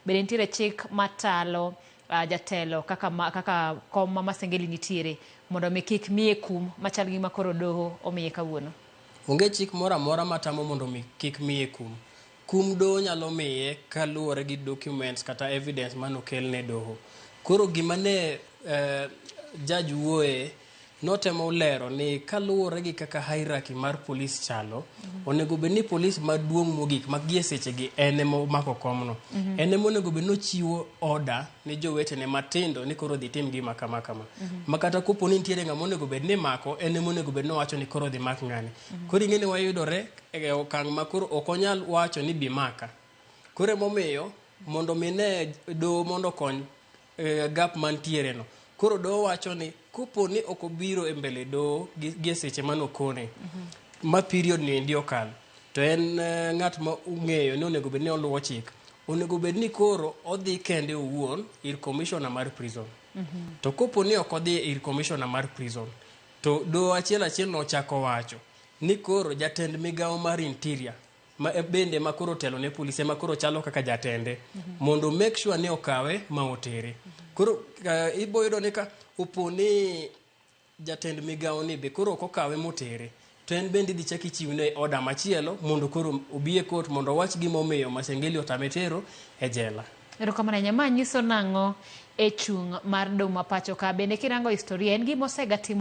bende nitiere chik matalo jatelo kaka kom ma Masengeli nitiere mondo mi kik miye kum machal gi makoro doho omiye kawuono? Onge chik moro amora matamo mondo mi kik miye kum. Kum doho nyalo miye kaluwore gi documents kata evidence manokel ne doho. Koro gima ne judge wuoye notemo lero ni kaluwore gi kaka hierarchy mar polis chalo, onego bed ni polis maduong' mogik magie sechegi en ema omako komno. En ema onego bed ni ochiwo order ne jowetene matindo ni koro dhi tim gima kama kama. Makata kopo ni nitiere ng'ama onego bed ni mako, en ema onego bed ni owacho ni koro dhi mak ng'ani. Koro ing'e ni wayudore e okang' ma koro ok onyal wacho ni bi maka. Koro emomiyo mondo mi ne doho mondo okony gap mantiere no. Koro doho wacho ni kopo ni ok obiro e mbele doho gi seche manokone ma period ni endi okalo, to en ng'at ma ung'eyo ni onego bed ni oluwo chik, onego bed ni koro odhi kende owuon ir commissioner mar prison. To kopo ni ok odhi ir commissioner mar prison, to doho achiel achiel nochako wacho ni koro jatend migawo mar interior ma bende ma koro telo ne polisi ma koro chalo kaka jatende mondo make sure ni okawe ma otere. Koro iboyudo ni ka oponi jatend migawo ni be koro ok okawe motere, to en bende dhi chaki chiwne order machielo mondo koro obiye court mondo owach gima omiyo Masengeli otame tero e jela. Erokamano ahinya. Ma nyiso nang'o e chung' mar doho ma pacho ka? Bende kirango historia en gima osega timo